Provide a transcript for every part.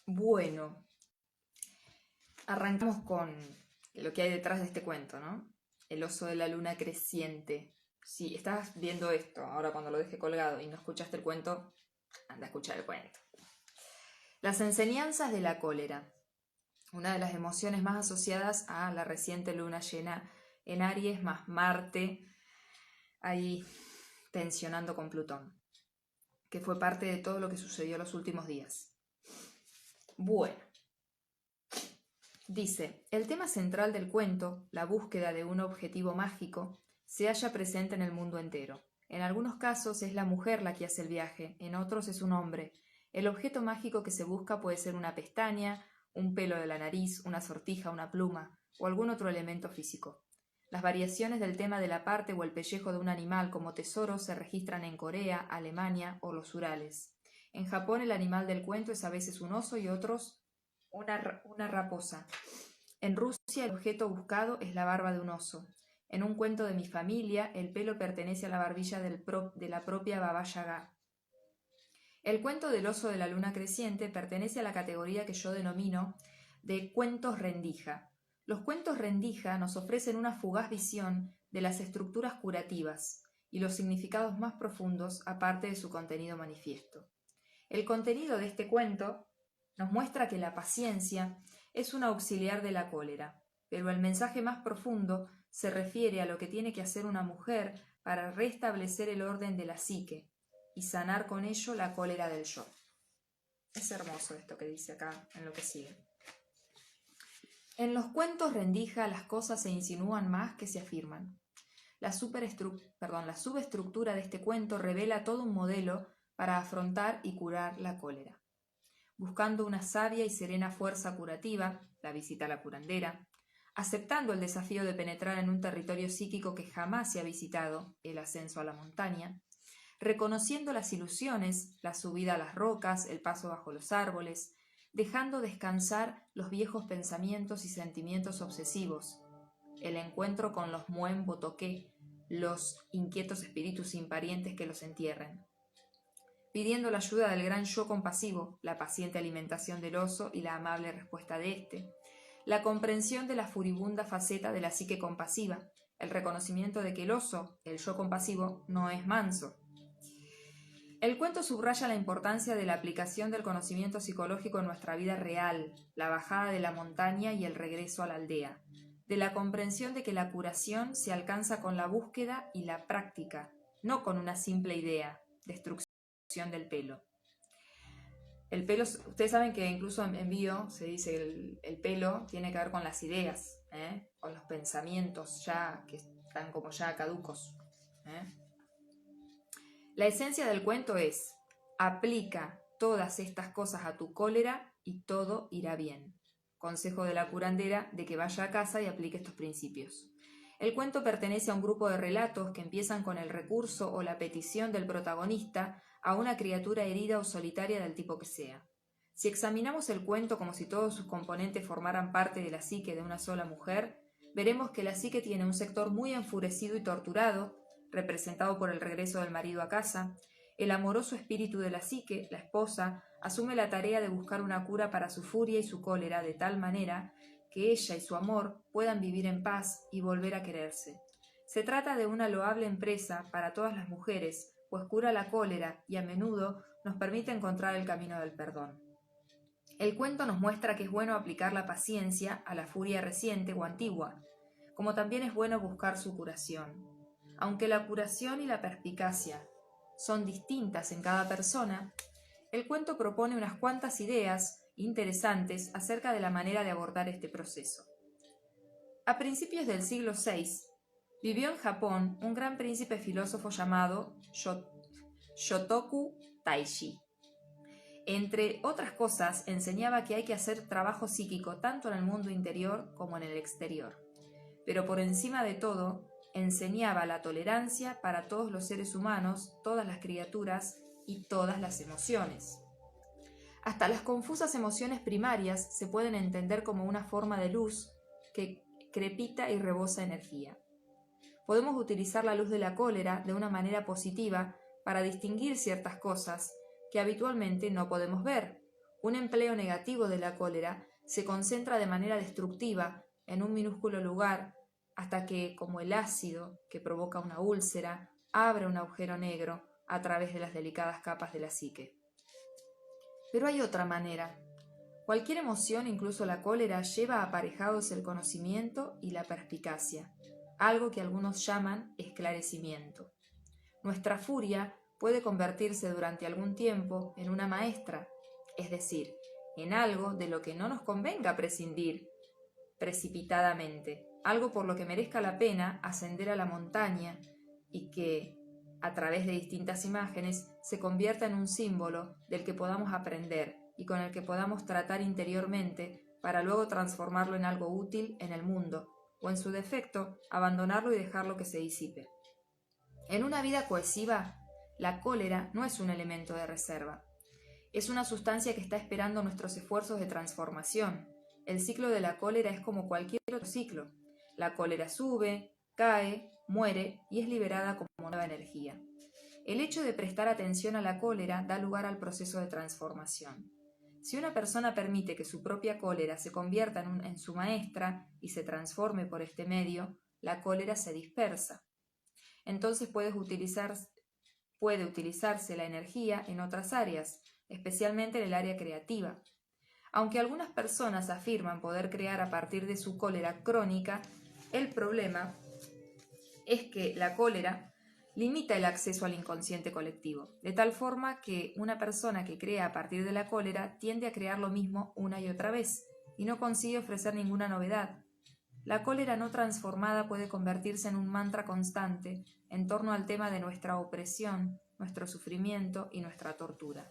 Bueno, arrancamos con lo que hay detrás de este cuento, ¿no? El oso de la luna creciente. Si estás viendo esto ahora cuando lo dejé colgado y no escuchaste el cuento, anda a escuchar el cuento. Las enseñanzas de la cólera. Una de las emociones más asociadas a la reciente luna llena en Aries más Marte ahí tensionando con Plutón, que fue parte de todo lo que sucedió los últimos días. Bueno, dice, el tema central del cuento, la búsqueda de un objetivo mágico, se halla presente en el mundo entero. En algunos casos es la mujer la que hace el viaje, en otros es un hombre. El objeto mágico que se busca puede ser una pestaña, un pelo de la nariz, una sortija, una pluma o algún otro elemento físico. Las variaciones del tema de la parte o el pellejo de un animal como tesoro se registran en Corea, Alemania o los Urales. En Japón el animal del cuento es a veces un oso y otros una raposa. En Rusia el objeto buscado es la barba de un oso. En un cuento de mi familia, el pelo pertenece a la barbilla de la propia Baba Yaga. El cuento del oso de la luna creciente pertenece a la categoría que yo denomino de cuentos rendija. Los cuentos rendija nos ofrecen una fugaz visión de las estructuras curativas y los significados más profundos aparte de su contenido manifiesto. El contenido de este cuento nos muestra que la paciencia es un auxiliar de la cólera, pero el mensaje más profundo se refiere a lo que tiene que hacer una mujer para restablecer el orden de la psique y sanar con ello la cólera del yo. Es hermoso esto que dice acá en lo que sigue. En los cuentos rendija las cosas se insinúan más que se afirman. La subestructura de este cuento revela todo un modelo para afrontar y curar la cólera. Buscando una sabia y serena fuerza curativa, la visita a la curandera, aceptando el desafío de penetrar en un territorio psíquico que jamás se ha visitado, el ascenso a la montaña, reconociendo las ilusiones, la subida a las rocas, el paso bajo los árboles, dejando descansar los viejos pensamientos y sentimientos obsesivos, el encuentro con los Muen Botoqué, los inquietos espíritus sin parientes que los entierren, pidiendo la ayuda del gran yo compasivo, la paciente alimentación del oso y la amable respuesta de éste, la comprensión de la furibunda faceta de la psique compasiva, el reconocimiento de que el oso, el yo compasivo, no es manso. El cuento subraya la importancia de la aplicación del conocimiento psicológico en nuestra vida real, la bajada de la montaña y el regreso a la aldea, de la comprensión de que la curación se alcanza con la búsqueda y la práctica, no con una simple idea, destrucción del pelo. El pelo, ustedes saben que incluso en bio se dice que el pelo tiene que ver con las ideas, con los pensamientos ya que están como ya caducos. La esencia del cuento es: aplica todas estas cosas a tu cólera y todo irá bien. Consejo de la curandera de que vaya a casa y aplique estos principios. El cuento pertenece a un grupo de relatos que empiezan con el recurso o la petición del protagonista a una criatura herida o solitaria del tipo que sea. Si examinamos el cuento como si todos sus componentes formaran parte de la psique de una sola mujer, veremos que la psique tiene un sector muy enfurecido y torturado, representado por el regreso del marido a casa. El amoroso espíritu de la psique, la esposa, asume la tarea de buscar una cura para su furia y su cólera de tal manera que ella y su amor puedan vivir en paz y volver a quererse. Se trata de una loable empresa para todas las mujeres, pues cura la cólera y a menudo nos permite encontrar el camino del perdón. El cuento nos muestra que es bueno aplicar la paciencia a la furia reciente o antigua, como también es bueno buscar su curación. Aunque la curación y la perspicacia son distintas en cada persona, el cuento propone unas cuantas ideas interesantes acerca de la manera de abordar este proceso. A principios del siglo VI, vivió en Japón un gran príncipe filósofo llamado Shotoku Taishi. Entre otras cosas, enseñaba que hay que hacer trabajo psíquico tanto en el mundo interior como en el exterior. Pero por encima de todo, enseñaba la tolerancia para todos los seres humanos, todas las criaturas y todas las emociones. Hasta las confusas emociones primarias se pueden entender como una forma de luz que crepita y rebosa energía. Podemos utilizar la luz de la cólera de una manera positiva para distinguir ciertas cosas que habitualmente no podemos ver, Un empleo negativo de la cólera se concentra de manera destructiva en un minúsculo lugar hasta que, como el ácido que provoca una úlcera, abre un agujero negro a través de las delicadas capas de la psique. Pero hay otra manera. Cualquier emoción, incluso la cólera, lleva aparejados el conocimiento y la perspicacia, algo que algunos llaman esclarecimiento. Nuestra furia puede convertirse durante algún tiempo en una maestra, es decir, en algo de lo que no nos convenga prescindir precipitadamente, algo por lo que merezca la pena ascender a la montaña y que, a través de distintas imágenes, se convierta en un símbolo del que podamos aprender y con el que podamos tratar interiormente para luego transformarlo en algo útil en el mundo, o en su defecto, abandonarlo y dejarlo que se disipe. En una vida cohesiva, la cólera no es un elemento de reserva. Es una sustancia que está esperando nuestros esfuerzos de transformación. El ciclo de la cólera es como cualquier otro ciclo. La cólera sube, cae, muere y es liberada como nueva energía. El hecho de prestar atención a la cólera da lugar al proceso de transformación. Si una persona permite que su propia cólera se convierta en su maestra y se transforme por este medio, la cólera se dispersa. Entonces puede utilizarse la energía en otras áreas, especialmente en el área creativa. Aunque algunas personas afirman poder crear a partir de su cólera crónica, el problema es que la cólera limita el acceso al inconsciente colectivo, de tal forma que una persona que crea a partir de la cólera tiende a crear lo mismo una y otra vez, y no consigue ofrecer ninguna novedad. La cólera no transformada puede convertirse en un mantra constante en torno al tema de nuestra opresión, nuestro sufrimiento y nuestra tortura.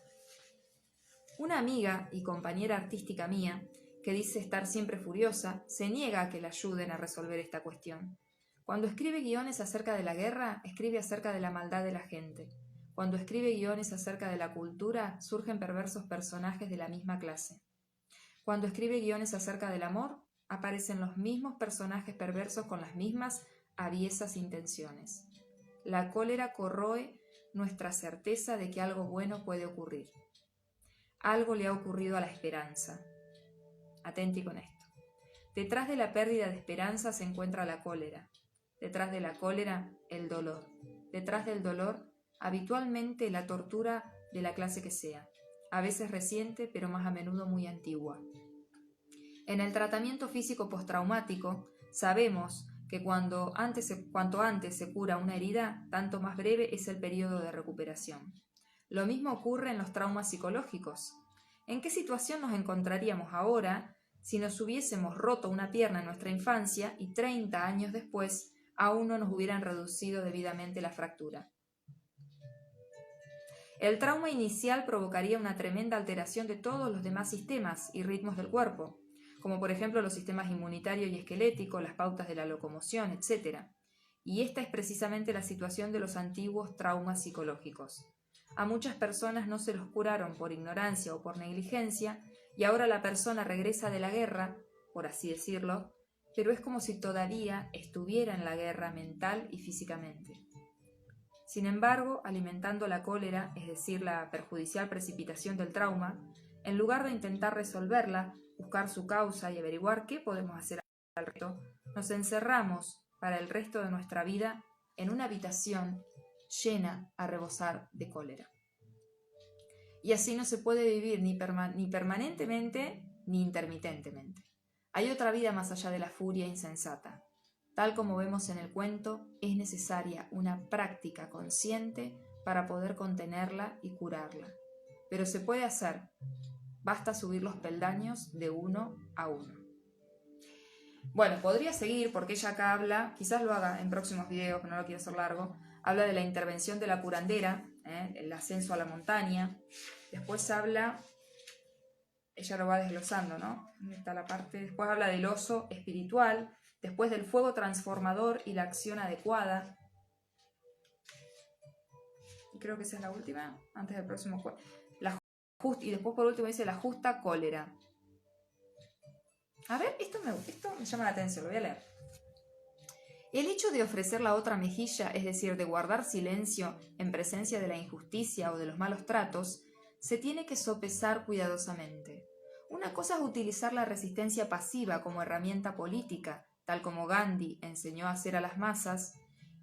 Una amiga y compañera artística mía, que dice estar siempre furiosa, se niega a que la ayuden a resolver esta cuestión. Cuando escribe guiones acerca de la guerra, escribe acerca de la maldad de la gente. Cuando escribe guiones acerca de la cultura, surgen perversos personajes de la misma clase. Cuando escribe guiones acerca del amor, aparecen los mismos personajes perversos con las mismas aviesas intenciones. La cólera corroe nuestra certeza de que algo bueno puede ocurrir. Algo le ha ocurrido a la esperanza. Atenti con esto. Detrás de la pérdida de esperanza se encuentra la cólera. Detrás de la cólera, el dolor. Detrás del dolor, habitualmente la tortura de la clase que sea, a veces reciente, pero más a menudo muy antigua. En el tratamiento físico postraumático, sabemos que cuanto antes se cura una herida, tanto más breve es el periodo de recuperación. Lo mismo ocurre en los traumas psicológicos. ¿En qué situación nos encontraríamos ahora si nos hubiésemos roto una pierna en nuestra infancia y 30 años después aún no nos hubieran reducido debidamente la fractura? El trauma inicial provocaría una tremenda alteración de todos los demás sistemas y ritmos del cuerpo, como por ejemplo los sistemas inmunitario y esquelético, las pautas de la locomoción, etc. Y esta es precisamente la situación de los antiguos traumas psicológicos. A muchas personas no se los curaron por ignorancia o por negligencia, y ahora la persona regresa de la guerra, por así decirlo, pero es como si todavía estuviera en la guerra mental y físicamente. Sin embargo, alimentando la cólera, es decir, la perjudicial precipitación del trauma, en lugar de intentar resolverla, buscar su causa y averiguar qué podemos hacer al respecto, nos encerramos para el resto de nuestra vida en una habitación llena a rebosar de cólera. Y así no se puede vivir ni permanentemente ni intermitentemente. Hay otra vida más allá de la furia insensata. Tal como vemos en el cuento, es necesaria una práctica consciente para poder contenerla y curarla. Pero se puede hacer. Basta subir los peldaños de uno a uno. Bueno, podría seguir porque ella acá habla, quizás lo haga en próximos videos, pero no lo quiero hacer largo, habla de la intervención de la curandera, el ascenso a la montaña. Después habla, ella lo va desglosando, ¿no? ¿Dónde está la parte? Después habla del oso espiritual, después del fuego transformador y la acción adecuada. Y creo que esa es la última, antes del próximo juego. Y después por último dice la justa cólera. A ver, esto me llama la atención, lo voy a leer. El hecho de ofrecer la otra mejilla, es decir, de guardar silencio en presencia de la injusticia o de los malos tratos, se tiene que sopesar cuidadosamente. Una cosa es utilizar la resistencia pasiva como herramienta política, tal como Gandhi enseñó a hacer a las masas,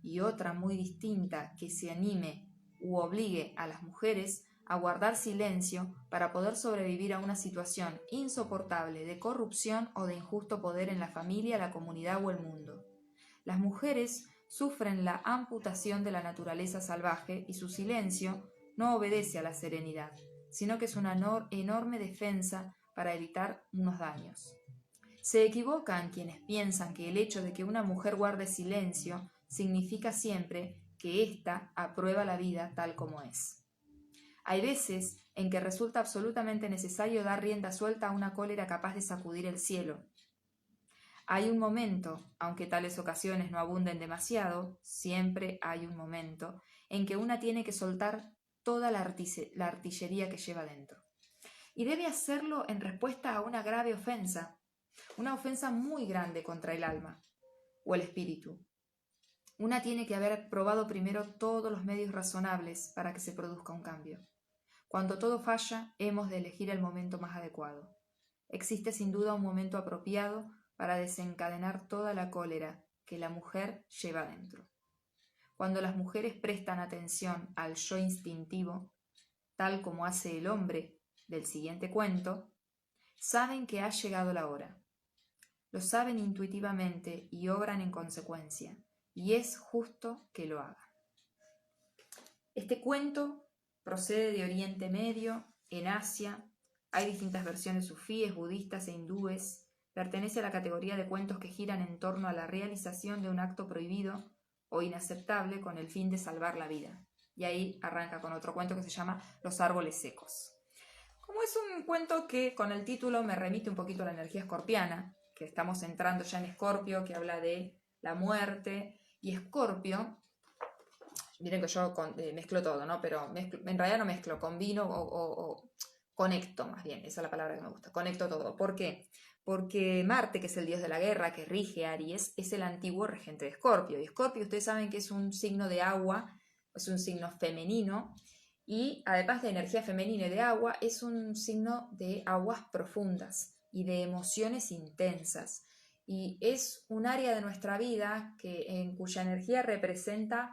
y otra muy distinta que se anime u obligue a las mujeres a guardar silencio para poder sobrevivir a una situación insoportable de corrupción o de injusto poder en la familia, la comunidad o el mundo. Las mujeres sufren la amputación de la naturaleza salvaje y su silencio no obedece a la serenidad, sino que es una enorme defensa para evitar unos daños. Se equivocan quienes piensan que el hecho de que una mujer guarde silencio significa siempre que ésta aprueba la vida tal como es. Hay veces en que resulta absolutamente necesario dar rienda suelta a una cólera capaz de sacudir el cielo. Hay un momento, aunque tales ocasiones no abunden demasiado, siempre hay un momento en que una tiene que soltar toda la artillería que lleva dentro. Y debe hacerlo en respuesta a una grave ofensa, una ofensa muy grande contra el alma o el espíritu. Una tiene que haber probado primero todos los medios razonables para que se produzca un cambio. Cuando todo falla, hemos de elegir el momento más adecuado. Existe sin duda un momento apropiado para desencadenar toda la cólera que la mujer lleva dentro. Cuando las mujeres prestan atención al yo instintivo, tal como hace el hombre del siguiente cuento, saben que ha llegado la hora. Lo saben intuitivamente y obran en consecuencia, y es justo que lo hagan. Este cuento procede de Oriente Medio, en Asia. Hay distintas versiones sufíes, budistas e hindúes. Pertenece a la categoría de cuentos que giran en torno a la realización de un acto prohibido o inaceptable con el fin de salvar la vida. Y ahí arranca con otro cuento que se llama Los árboles secos. Como es un cuento que con el título me remite un poquito a la energía escorpiana, que estamos entrando ya en Escorpio, que habla de la muerte, y Escorpio, miren que yo mezclo todo, ¿no? Pero en realidad no mezclo, combino o conecto, más bien, esa es la palabra que me gusta, conecto todo. ¿Por qué? Porque Marte, que es el dios de la guerra, que rige a Aries, es el antiguo regente de Escorpio, y Escorpio ustedes saben que es un signo de agua, es un signo femenino, y además de energía femenina y de agua, es un signo de aguas profundas y de emociones intensas. Y es un área de nuestra vida en cuya energía representa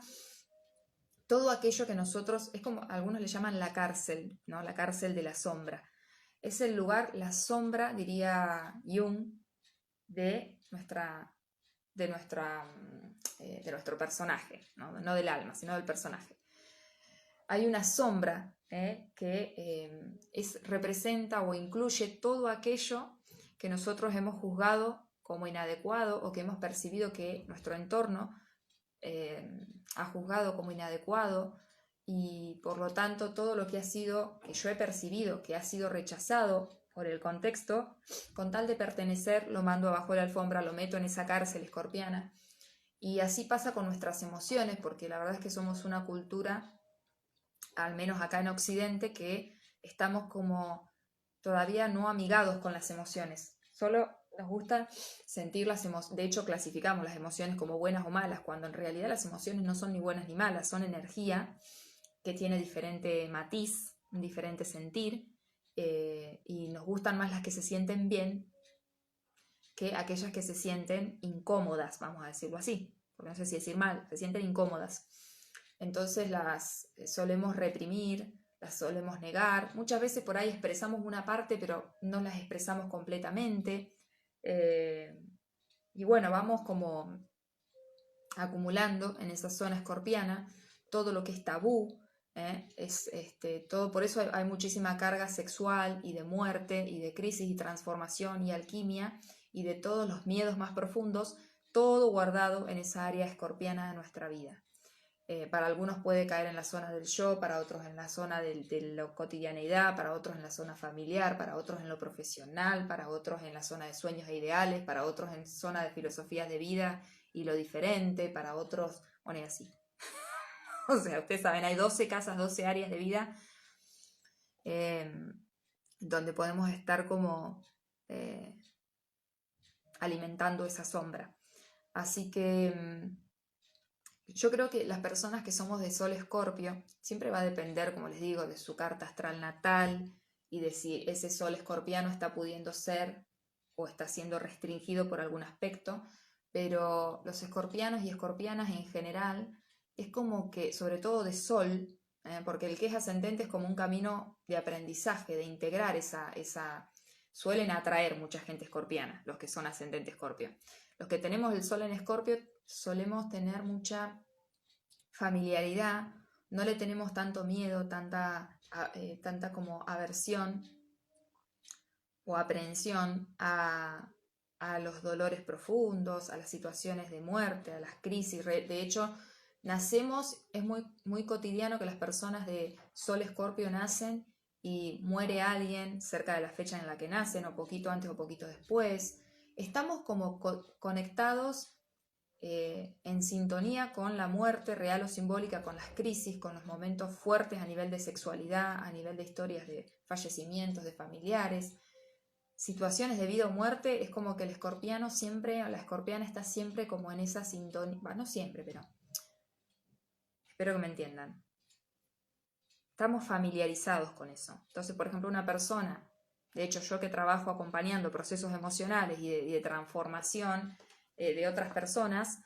todo aquello que nosotros, es como algunos le llaman la cárcel, ¿no? La cárcel de la sombra. Es el lugar, la sombra, diría Jung, de nuestro personaje, ¿no? No del alma, sino del personaje. Hay una sombra que representa o incluye todo aquello que nosotros hemos juzgado como inadecuado o que hemos percibido que nuestro entorno ha juzgado como inadecuado, y por lo tanto todo lo que yo he percibido que ha sido rechazado por el contexto, con tal de pertenecer, lo mando abajo de la alfombra, lo meto en esa cárcel escorpiana. Y así pasa con nuestras emociones, porque la verdad es que somos una cultura, al menos acá en Occidente, que estamos como todavía no amigados con las emociones. Solo nos gusta sentir las emociones. De hecho, clasificamos las emociones como buenas o malas, cuando en realidad las emociones no son ni buenas ni malas, son energía que tiene diferente matiz, un diferente sentir, y nos gustan más las que se sienten bien que aquellas que se sienten incómodas, vamos a decirlo así, porque no sé si decir mal, se sienten incómodas. Entonces las solemos reprimir, las solemos negar. Muchas veces por ahí expresamos una parte, pero no las expresamos completamente. Y bueno, vamos como acumulando en esa zona escorpiana todo lo que es tabú. Todo, por eso hay muchísima carga sexual y de muerte y de crisis y transformación y alquimia y de todos los miedos más profundos, todo guardado en esa área escorpiana de nuestra vida. Para algunos puede caer en la zona del yo, para otros en la zona de la cotidianeidad, para otros en la zona familiar, para otros en lo profesional, para otros en la zona de sueños e ideales, para otros en zona de filosofías de vida y lo diferente, para otros, bueno, y así. O sea, ustedes saben, hay 12 casas, 12 áreas de vida donde podemos estar como alimentando esa sombra. Así que Yo creo que las personas que somos de Sol Escorpio, siempre va a depender, como les digo, de su carta astral natal y de si ese Sol escorpiano está pudiendo ser o está siendo restringido por algún aspecto, pero los escorpianos y escorpianas en general es como que, sobre todo de Sol, porque el que es ascendente es como un camino de aprendizaje, de integrar suelen atraer mucha gente escorpiana, los que son ascendente Escorpio. Los que tenemos el Sol en Escorpio solemos tener mucha familiaridad, no le tenemos tanto miedo, tanta como aversión o aprehensión a los dolores profundos, a las situaciones de muerte, a las crisis. De hecho, nacemos, es muy cotidiano que las personas de Sol Escorpio nacen y muere alguien cerca de la fecha en la que nacen, o poquito antes o poquito después. Estamos como conectados en sintonía con la muerte real o simbólica, con las crisis, con los momentos fuertes a nivel de sexualidad, a nivel de historias de fallecimientos de familiares, situaciones de vida o muerte. Es como que el escorpiano siempre, o la escorpiana está siempre como en esa sintonía, no siempre, pero espero que me entiendan. Estamos familiarizados con eso. Entonces, por ejemplo, una persona, de hecho yo que trabajo acompañando procesos emocionales y de transformación de otras personas,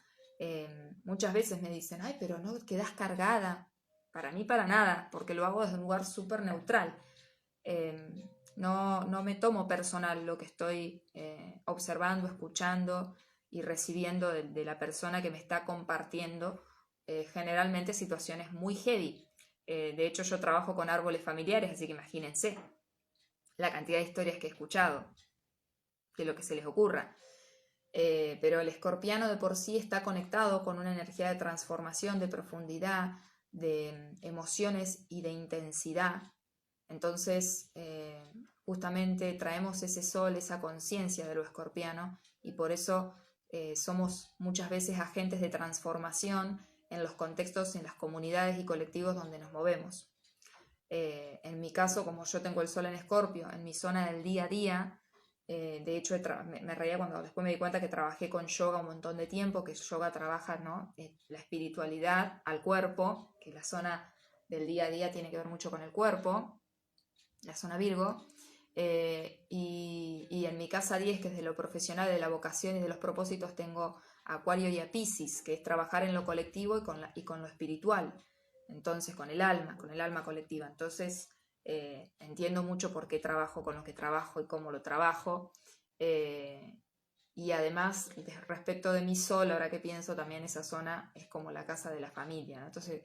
muchas veces me dicen, ay, pero no quedás cargada. Para mí para nada, porque lo hago desde un lugar súper neutral. No me tomo personal lo que estoy observando, escuchando y recibiendo de la persona que me está compartiendo generalmente situaciones muy heavy. De hecho, yo trabajo con árboles familiares, así que imagínense la cantidad de historias que he escuchado, de lo que se les ocurra. Pero el escorpiano de por sí está conectado con una energía de transformación, de profundidad, de emociones y de intensidad. Entonces, justamente traemos ese sol, esa conciencia de lo escorpiano, y por eso somos muchas veces agentes de transformación en los contextos, en las comunidades y colectivos donde nos movemos. En mi caso, como yo tengo el sol en Escorpio, en mi zona del día a día, de hecho me reía cuando después me di cuenta que trabajé con yoga un montón de tiempo, que yoga trabaja, ¿no? La espiritualidad al cuerpo, que la zona del día a día tiene que ver mucho con el cuerpo, la zona Virgo, y en mi casa 10, que es de lo profesional, de la vocación y de los propósitos, tengo a Acuario y a Piscis, que es trabajar en lo colectivo y con lo espiritual, entonces con el alma colectiva. Entonces entiendo mucho por qué trabajo con lo que trabajo y cómo lo trabajo. Y además, respecto de mi sol, ahora que pienso, también esa zona es como la casa de la familia, ¿no? Entonces,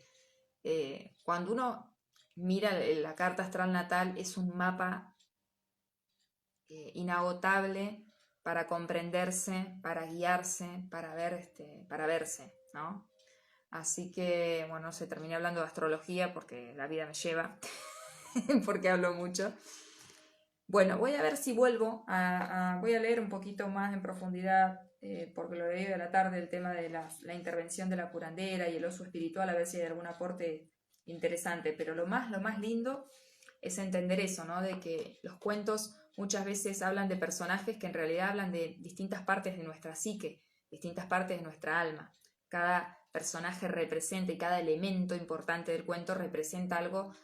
cuando uno mira la carta astral natal, es un mapa inagotable para comprenderse, para guiarse, para verse, ¿no? Así que, bueno, terminé hablando de astrología porque la vida me lleva, porque hablo mucho. Bueno, voy a ver si vuelvo voy a leer un poquito más en profundidad, porque lo leí de la tarde, el tema de la intervención de la curandera y el oso espiritual, a ver si hay algún aporte interesante. Pero lo más lindo es entender eso, ¿no? De que los cuentos muchas veces hablan de personajes que en realidad hablan de distintas partes de nuestra psique, distintas partes de nuestra alma. Cada personaje representa, y cada elemento importante del cuento representa algo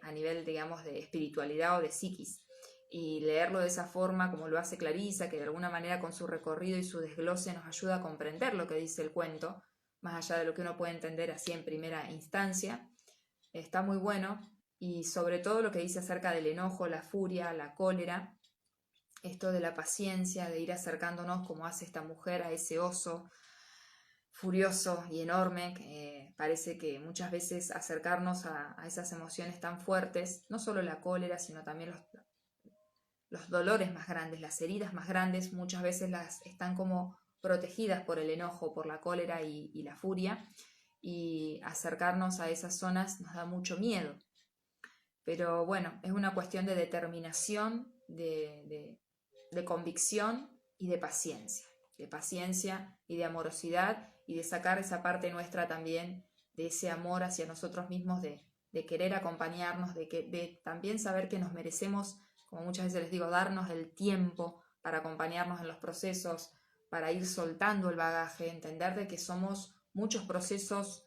a nivel, digamos, de espiritualidad o de psiquis. Y leerlo de esa forma, como lo hace Clarisa, que de alguna manera con su recorrido y su desglose nos ayuda a comprender lo que dice el cuento, más allá de lo que uno puede entender así en primera instancia, está muy bueno. Y sobre todo lo que dice acerca del enojo, la furia, la cólera, esto de la paciencia, de ir acercándonos como hace esta mujer a ese oso furioso y enorme, que parece que muchas veces acercarnos a esas emociones tan fuertes, no solo la cólera, sino también los dolores más grandes, las heridas más grandes, muchas veces las están como protegidas por el enojo, por la cólera y la furia, y acercarnos a esas zonas nos da mucho miedo. Pero bueno, es una cuestión de determinación, de convicción y de paciencia y de amorosidad, y de sacar esa parte nuestra también, de ese amor hacia nosotros mismos, de querer acompañarnos, de también saber que nos merecemos, como muchas veces les digo, darnos el tiempo para acompañarnos en los procesos, para ir soltando el bagaje, entender de que somos muchos procesos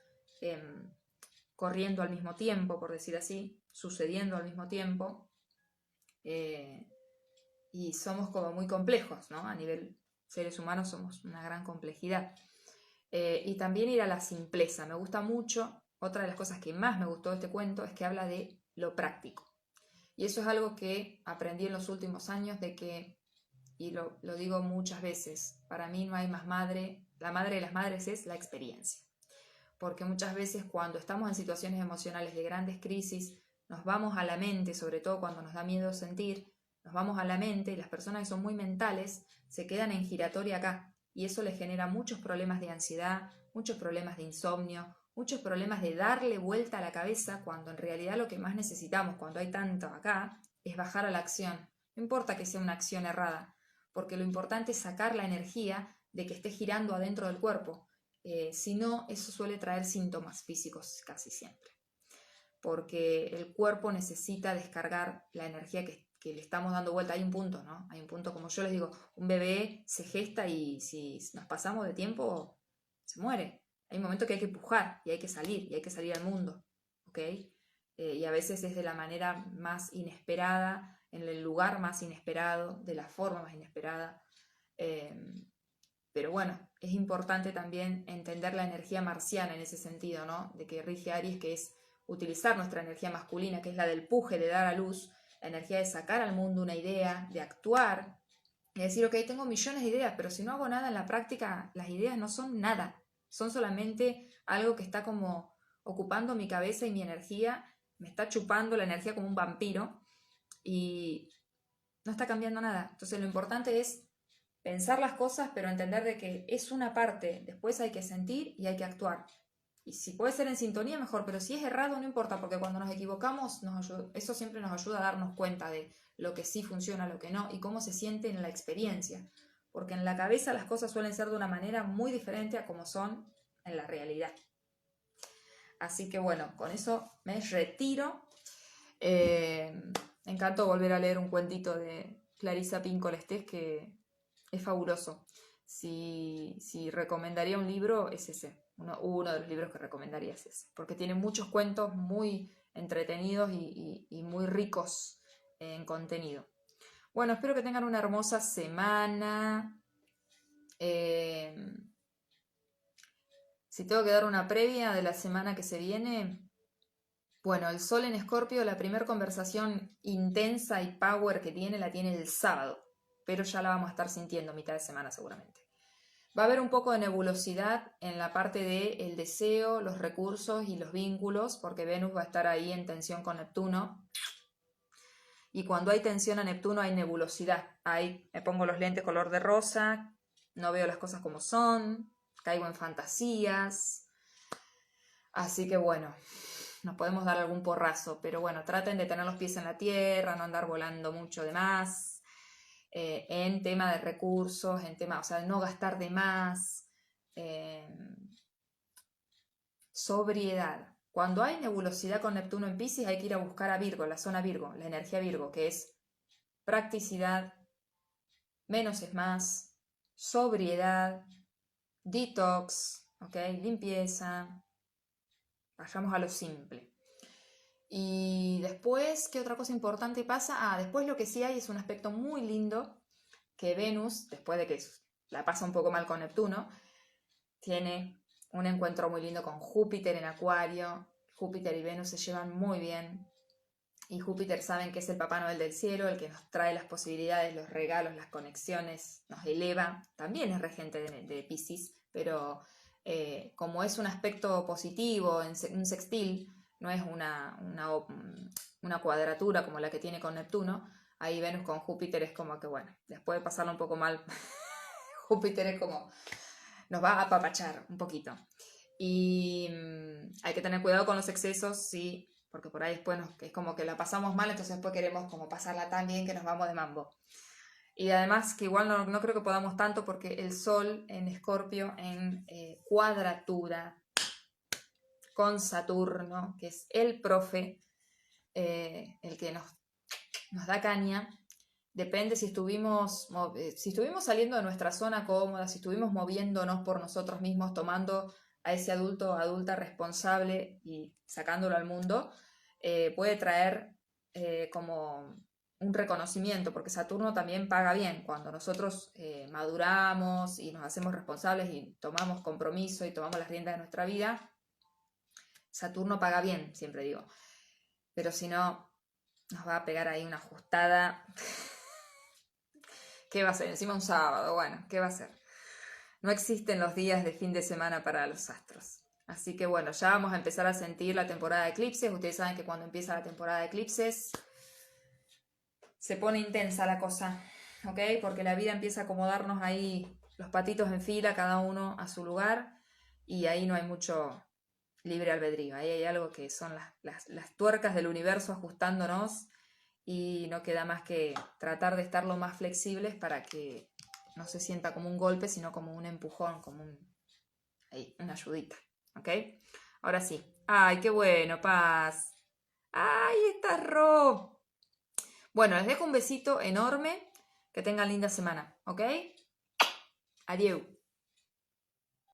corriendo al mismo tiempo, por decir así, sucediendo al mismo tiempo, y somos como muy complejos, ¿no? A nivel seres humanos somos una gran complejidad. Y también ir a la simpleza, me gusta mucho. Otra de las cosas que más me gustó de este cuento es que habla de lo práctico. Y eso es algo que aprendí en los últimos años, de que, y lo digo muchas veces, para mí no hay más madre, la madre de las madres es la experiencia. Porque muchas veces cuando estamos en situaciones emocionales de grandes crisis, nos vamos a la mente, sobre todo cuando nos da miedo sentir, nos vamos a la mente y las personas que son muy mentales se quedan en giratoria acá. Y eso les genera muchos problemas de ansiedad, muchos problemas de insomnio, muchos problemas de darle vuelta a la cabeza, cuando en realidad lo que más necesitamos cuando hay tanto acá es bajar a la acción. No importa que sea una acción errada, porque lo importante es sacar la energía de que esté girando adentro del cuerpo. Si no, eso suele traer síntomas físicos casi siempre, porque el cuerpo necesita descargar la energía que le estamos dando vuelta. Hay un punto, ¿no? Hay un punto, como yo les digo, un bebé se gesta y si nos pasamos de tiempo, se muere. Hay un momento que hay que empujar y hay que salir al mundo, ¿ok? Y a veces es de la manera más inesperada, en el lugar más inesperado, de la forma más inesperada. Pero bueno, es importante también entender la energía marciana en ese sentido, ¿no? De que rige Aries, que es utilizar nuestra energía masculina, que es la del puje, de dar a luz, la energía de sacar al mundo una idea, de actuar, y decir, ok, tengo millones de ideas, pero si no hago nada en la práctica, las ideas no son nada, son solamente algo que está como ocupando mi cabeza y mi energía, me está chupando la energía como un vampiro y no está cambiando nada. Entonces lo importante es pensar las cosas, pero entender de que es una parte, después hay que sentir y hay que actuar. Y si puede ser en sintonía, mejor, pero si es errado, no importa, porque cuando nos equivocamos, eso siempre nos ayuda a darnos cuenta de lo que sí funciona, lo que no, y cómo se siente en la experiencia. Porque en la cabeza las cosas suelen ser de una manera muy diferente a como son en la realidad. Así que bueno, con eso me retiro. Me encantó volver a leer un cuentito de Clarissa Pinkola Estés, que es fabuloso. Si recomendaría un libro, es ese. Uno de los libros que recomendaría es ese. Porque tiene muchos cuentos muy entretenidos y muy ricos en contenido. Bueno, espero que tengan una hermosa semana. Si tengo que dar una previa de la semana que se viene, bueno, el Sol en Escorpio, la primera conversación intensa y power que tiene, la tiene el sábado, pero ya la vamos a estar sintiendo mitad de semana seguramente. Va a haber un poco de nebulosidad en la parte del deseo, los recursos y los vínculos, porque Venus va a estar ahí en tensión con Neptuno. Y cuando hay tensión a Neptuno hay nebulosidad. Ahí me pongo los lentes color de rosa, no veo las cosas como son, caigo en fantasías. Así que bueno, nos podemos dar algún porrazo, pero bueno, traten de tener los pies en la tierra, no andar volando mucho de más, en tema de recursos, en tema, o sea, no gastar de más, sobriedad. Cuando hay nebulosidad con Neptuno en Piscis hay que ir a buscar a Virgo, la zona Virgo, la energía Virgo, que es practicidad, menos es más, sobriedad, detox, ¿ok? Limpieza, vayamos a lo simple. Y después, ¿qué otra cosa importante pasa? Después lo que sí hay es un aspecto muy lindo, que Venus, después de que la pasa un poco mal con Neptuno, tiene un encuentro muy lindo con Júpiter en Acuario. Júpiter y Venus se llevan muy bien. Y Júpiter saben que es el Papá Noel del cielo, el que nos trae las posibilidades, los regalos, las conexiones, nos eleva. También es regente de Piscis, pero como es un aspecto positivo, un sextil, no es una cuadratura como la que tiene con Neptuno. Ahí Venus con Júpiter es como que, bueno, después de pasarlo un poco mal, Júpiter es como, nos va a apapachar un poquito. Y hay que tener cuidado con los excesos, sí, porque por ahí después es como que la pasamos mal, entonces después queremos como pasarla tan bien que nos vamos de mambo. Y además que igual no creo que podamos tanto, porque el Sol en Escorpio en cuadratura con Saturno, que es el profe, el que nos da caña. Depende si estuvimos saliendo de nuestra zona cómoda, si estuvimos moviéndonos por nosotros mismos, tomando a ese adulto o adulta responsable y sacándolo al mundo, puede traer como un reconocimiento, porque Saturno también paga bien. Cuando nosotros maduramos y nos hacemos responsables y tomamos compromiso y tomamos las riendas de nuestra vida, Saturno paga bien, siempre digo. Pero si no, nos va a pegar ahí una ajustada. ¿Qué va a ser? Encima un sábado, bueno, ¿qué va a ser? No existen los días de fin de semana para los astros. Así que bueno, ya vamos a empezar a sentir la temporada de eclipses. Ustedes saben que cuando empieza la temporada de eclipses se pone intensa la cosa, ¿ok? Porque la vida empieza a acomodarnos ahí los patitos en fila, cada uno a su lugar, y ahí no hay mucho libre albedrío. Ahí hay algo que son las tuercas del universo ajustándonos y no queda más que tratar de estar lo más flexibles para que no se sienta como un golpe, sino como un empujón, como una ayudita, ¿ok? Ahora sí. ¡Ay, qué bueno, Paz! ¡Ay, está Ro! Bueno, les dejo un besito enorme. Que tengan linda semana, ¿ok? Adiós.